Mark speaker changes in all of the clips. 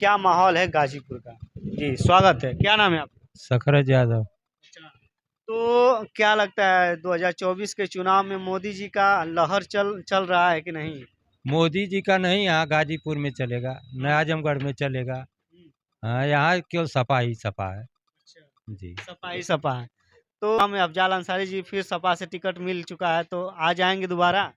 Speaker 1: क्या माहौल है गाजीपुर का? जी, स्वागत है। क्या नाम है आपका?
Speaker 2: सखरज यादव।
Speaker 1: अच्छा। तो क्या लगता है 2024 के चुनाव में मोदी जी का लहर चल चल रहा है कि नहीं?
Speaker 2: मोदी जी का नहीं, यहाँ गाजीपुर में चलेगा, न आजमगढ़ में चलेगा।
Speaker 1: हम्म,
Speaker 2: हाँ, यहाँ केवल सपा ही सपा है।
Speaker 1: अच्छा।
Speaker 2: जी।
Speaker 1: सपा ही सपा है। तो हमें अफजाल अंसारी जी फिर सपा से टिकट मिल चुका है तो आ जाएंगे दोबारा?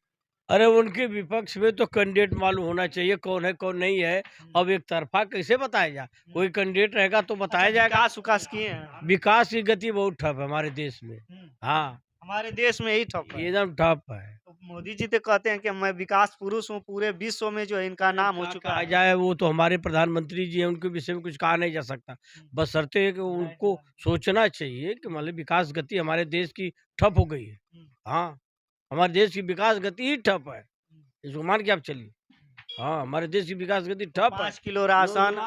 Speaker 3: अरे उनके विपक्ष में तो कैंडिडेट मालूम होना चाहिए कौन है कौन नहीं है। अब एक तरफा कैसे बताया जाए? कोई कैंडिडेट रहेगा तो बताया
Speaker 1: अच्छा,
Speaker 3: जाएगा।
Speaker 1: विकास उकास किए हैं?
Speaker 3: विकास की गति बहुत ठप है हमारे देश में।
Speaker 1: हम्म,
Speaker 3: हाँ,
Speaker 1: हमारे देश में ही ठप है।
Speaker 3: एकदम ठप है।
Speaker 1: तो मोदी जी तो कहते हैं कि मैं विकास पुरुष हूँ, पूरे विश्व में जो है इनका नाम हो
Speaker 3: क्या
Speaker 1: चुका
Speaker 3: कहा
Speaker 1: है।
Speaker 3: जाए, वो तो हमारे प्रधानमंत्री जी हैं, उनके विषय में कुछ कहा नहीं जा सकता। बशर्ते कि उनको सोचना चाहिए कि मतलब विकास गति हमारे देश की ठप हो गई है। हाँ, हमारे देश की विकास गति ही ठप है। इसको मान के आप चलिए। हाँ, हमारे देश की विकास गति ठप है।
Speaker 1: 5 किलो राशन।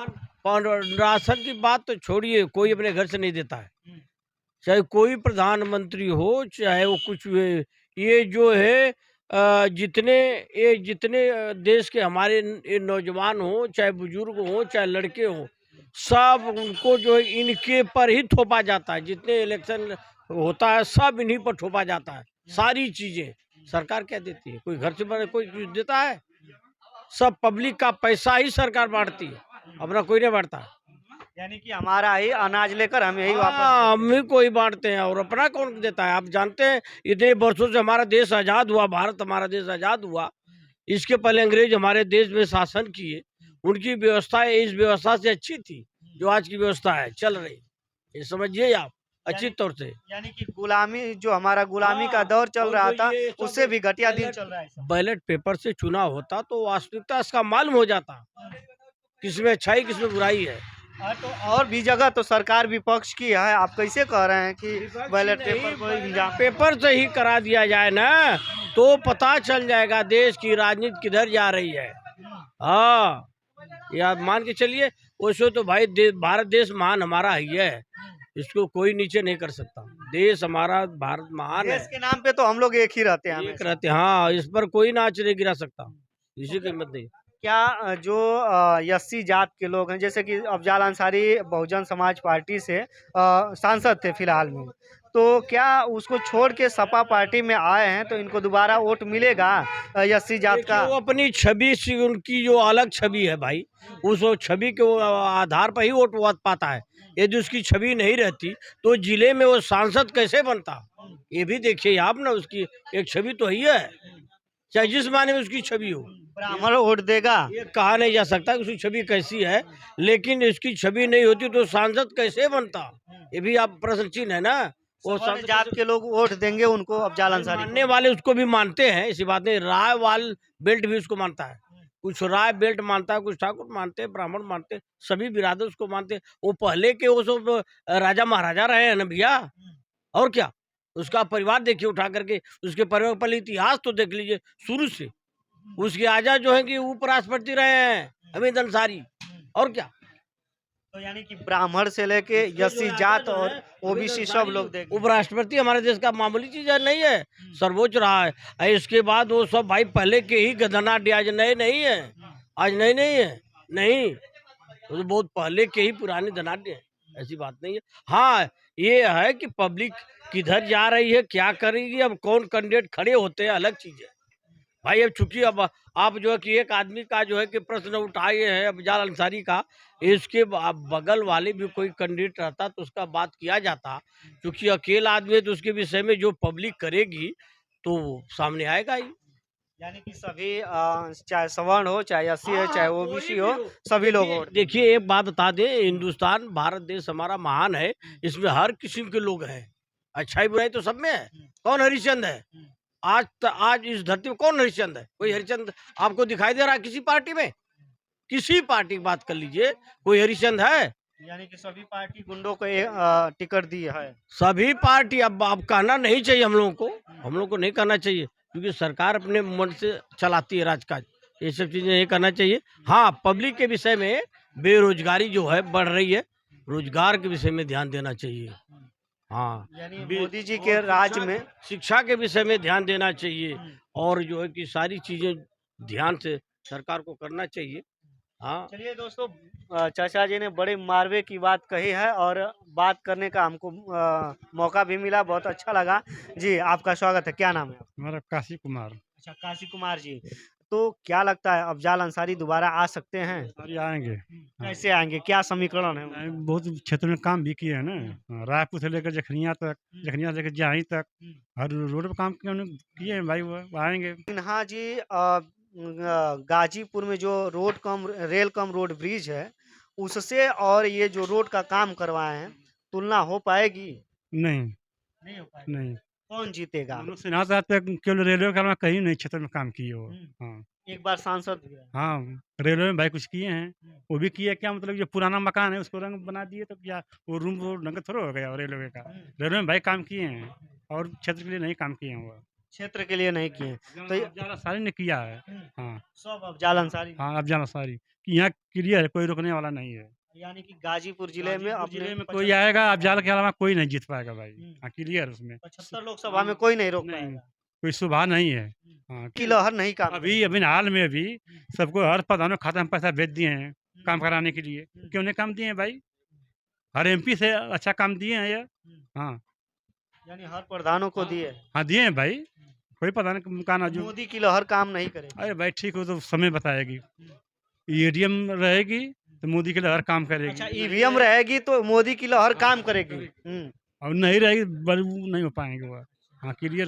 Speaker 3: राशन की बात तो छोड़िए, कोई अपने घर से नहीं देता है।
Speaker 1: हम्म,
Speaker 3: चाहे कोई प्रधानमंत्री हो, चाहे वो कुछ ये जो है जितने देश के हमारे ये नौजवान हो, चाहे बुजुर्ग हो, चाहे लड़के हो, सब उनको जो है इनके पर ही थोपा जाता है। जितने इलेक्शन होता है सब इन्हीं पर थोपा जाता है। सारी चीजें सरकार क्या देती है? कोई घर से बने कोई चीज देता है? सब पब्लिक का पैसा ही सरकार बांटती है, अपना कोई नहीं बांटता।
Speaker 1: यानी कि हमारा ही अनाज लेकर हम यही वापस
Speaker 3: हाँ,
Speaker 1: देते
Speaker 3: हम ही कोई बांटते हैं और अपना कौन देता है? आप जानते हैं इतने वर्षों से हमारा देश आजाद हुआ, भारत हमारा देश आजाद हुआ। इसके पहले अंग्रेज हमारे देश में शासन किए, उनकी व्यवस्था इस व्यवस्था से अच्छी थी जो आज की व्यवस्था है चल रही। ये समझिए आप अच्छी तौर से।
Speaker 1: यानी कि गुलामी जो हमारा गुलामी का दौर चल
Speaker 3: और
Speaker 1: रहा
Speaker 3: जो
Speaker 1: था
Speaker 3: ये सब
Speaker 1: उससे भी घटिया दिन चल रहा है सब।
Speaker 3: बैलेट पेपर से चुनाव होता तो वास्तविकता इसका मालूम हो जाता, किसमें अच्छाई किसमें बुराई है।
Speaker 1: तो और भी जगह तो सरकार विपक्ष की है, आप कैसे कह रहे हैं कि बैलेट पेपर को इंजाम?
Speaker 3: पेपर से ही करा दिया जाए ना, तो पता चल जाएगा देश की राजनीति किधर जा रही है। हाँ, या मान के चलिए, वैसे तो भाई भारत देश महान हमारा ही है, इसको कोई नीचे नहीं कर सकता। देश हमारा भारत महान है।
Speaker 1: देश के नाम पे तो हम लोग एक ही रहते हैं
Speaker 3: एक
Speaker 1: हमेशा।
Speaker 3: रहते, हाँ, इस पर कोई नाच नहीं गिरा सकता, इसी की हिम्मत नहीं।
Speaker 1: क्या जो एससी जात के लोग हैं, जैसे कि अफजाल अंसारी बहुजन समाज पार्टी से सांसद थे फिलहाल में, तो क्या उसको छोड़ के सपा पार्टी में आए हैं तो इनको दोबारा वोट मिलेगा एससी जात का?
Speaker 3: देखिए, वो अपनी छवि से, उनकी जो अलग छवि है भाई, उस वो छवि के वो आधार पर ही वोट पाता है। यदि उसकी छवि नहीं रहती तो जिले में वो सांसद कैसे बनता? ये भी देखिए आप ना, उसकी एक छवि तो ही है, चाहे जिस माने में उसकी छवि हो।
Speaker 1: ब्राह्मण वोट देगा?
Speaker 3: ये कहा नहीं जा सकता कि उसकी छवि कैसी है, लेकिन इसकी छवि नहीं होती तो सांसद कैसे बनता? ये भी आप प्रश्न चिन्ह है ना। वो
Speaker 1: सवर्ण
Speaker 3: सांसद
Speaker 1: जात के लोग वोट देंगे उनको, अफजाल अंसारी
Speaker 3: मानने
Speaker 1: को?
Speaker 3: वाले उसको भी मानते हैं, ऐसी बात नहीं। राय वाल बेल्ट भी उसको मानता है, कुछ राय बेल्ट मानता है, कुछ ठाकुर मानते हैं, ब्राह्मण मानते हैं, सभी बिरादर उसको मानते हैं। वो पहले के वो सब राजा महाराजा रहे हैं ना भैया, और क्या। उसका परिवार देखिए उठा करके, उसके परिवार पर इतिहास तो देख लीजिए शुरू से। उसके आजा जो है कि उपराष्ट्रपति रहे हैं हमीद अंसारी, और क्या।
Speaker 1: तो यानी कि ब्राह्मण से लेके एससी जात और ओबीसी सब लोग देंगे।
Speaker 3: उपराष्ट्रपति हमारे देश का मामूली चीज है, नहीं है, सर्वोच्च रहा है। और इसके बाद वो सब भाई पहले के ही गदनाटे, आज नए नहीं है, आज नए नहीं है, नहीं, वो तो बहुत पहले के ही पुराने धनाटे हैं, ऐसी बात नहीं है। हाँ, ये है कि पब्लिक किधर जा रही है, क्या करेगी, अब कौन कैंडिडेट खड़े होते हैं अलग चीज है भाई। अब चूंकि अब आप जो है कि एक आदमी का जो है कि प्रश्न उठाए हैं अफजाल अंसारी का, इसके बगल वाले भी कोई कैंडिडेट रहता तो उसका बात किया जाता। क्योंकि अकेला आदमी है तो उसके विषय में जो पब्लिक करेगी तो सामने आएगा ही।
Speaker 1: यानी कि सभी चाहे सवर्ण हो, चाहे एससी हो, चाहे ओबीसी हो, सभी लोग वोट देंगे।
Speaker 3: देखिए, एक बात बता दें, हिंदुस्तान भारत देश हमारा महान है, इसमें हर किस्म के लोग हैं, अच्छाई बुराई तो सब में है। कौन हरिश्चंद है? आज इस धरती में कौन हरिश्चंद है? कोई हरिश्चंद आपको दिखाई दे रहा है किसी पार्टी में? किसी पार्टी की बात कर लीजिए, कोई हरिश्चंद है?
Speaker 1: यानी कि सभी पार्टी गुंडों को टिकट दी है।
Speaker 3: सभी पार्टी, अब कहना नहीं चाहिए हम लोगों को, हम लोग को नहीं करना चाहिए, क्योंकि सरकार अपने मन से चलाती है राजकाज, ये सब चीजें नहीं करना चाहिए। हाँ, पब्लिक के विषय में बेरोजगारी जो है बढ़ रही है, रोजगार के विषय में ध्यान देना चाहिए। हाँ,
Speaker 1: यानी मोदी जी के राज में
Speaker 3: शिक्षा के विषय में ध्यान देना चाहिए, और जो है कि सारी चीजें ध्यान से सरकार को करना चाहिए। हाँ
Speaker 1: चलिए दोस्तों, चाचा जी ने बड़े मारवे की बात कही है और बात करने का हमको मौका भी मिला, बहुत अच्छा लगा। जी, आपका स्वागत है, क्या नाम है?
Speaker 4: हमारा काशी कुमार।
Speaker 1: अच्छा, काशी कुमार जी। तो क्या लगता है अफजाल अंसारी दोबारा आ सकते हैं?
Speaker 4: अरे आएंगे। हाँ।
Speaker 1: कैसे आएंगे, क्या समीकरण है उनका?
Speaker 4: नहीं, बहुत क्षेत्र में काम भी किए हैं ना। हाँ, रायपुर से लेकर जखनिया तक, जखनिया से लेकर जाही तक हर रोड पे काम किए किए हैं भाई, वो आएंगे।
Speaker 1: सिन्हा जी, गाजीपुर में जो road cum rail cum road bridge है, उससे और ये जो रोड का काम करवाए हैं, तुलना हो पाएगी?
Speaker 4: नहीं
Speaker 1: नहीं हो पाएगी।
Speaker 4: नहीं,
Speaker 1: कौन जीतेगा?
Speaker 4: मनोज सिन्हा साहब तक केवल रेलवे का कहीं नहीं क्षेत्र में काम किए वो। हाँ
Speaker 1: एक बार सांसद भी रहे।
Speaker 4: हाँ, रेलवे में भाई कुछ किए हैं। वो भी किए क्या, मतलब जो पुराना मकान है उसको रंग बना दिए, तो क्या वो रूम वो रंग थोड़ा हो गया रेलवे का। रेलवे में भाई काम किए हैं और क्षेत्र के लिए नहीं काम किए हैं वो।
Speaker 1: क्षेत्र के लिए नहीं किए। तो ये
Speaker 4: अफजाल अंसारी ने किया है। हाँ
Speaker 1: सब अफजाल अंसारी,
Speaker 4: हाँ, अफजाल अंसारी कि यहाँ क्लियर है, कोई रोकने वाला नहीं है।
Speaker 1: यानी कि गाजीपुर जिले में
Speaker 4: गाजीपुर
Speaker 1: अपने
Speaker 4: जिले में कोई आएगा, अफजाल के अलावा कोई नहीं जीत पाएगा भाई। हाँ, क्लियर उसमें
Speaker 1: 75 लोकसभा में कोई नहीं रोक
Speaker 4: नहीं,
Speaker 1: पाएगा।
Speaker 4: कोई सुबह नहीं है। हाँ,
Speaker 1: की लहर नहीं काम
Speaker 4: अभी अभी हाल में भी सबको हर प्रधानों खाता में पैसा भेज दिए हैं काम कराने के लिए। क्यों नहीं काम दिए हैं भाई? हर एमपी से अच्छा काम दिए हैं ये। हाँ
Speaker 1: यानी हर प्रधानों को दिए।
Speaker 4: हाँ, दिए हैं भाई। कोई प्रधान का ना जो।
Speaker 1: मोदी की लहर काम नहीं करेगी।
Speaker 4: अरे भाई ठीक हो तो समय बताएगी। ईवीएम रहेगी तो मोदी के लिए हर काम
Speaker 1: अच्छा,
Speaker 4: करेगी,
Speaker 1: ईवीएम रहेगी तो मोदी की लहर काम करेगी।
Speaker 4: और नहीं रहेगी बस नहीं हो पाएंगे वो। हाँ, क्लियर।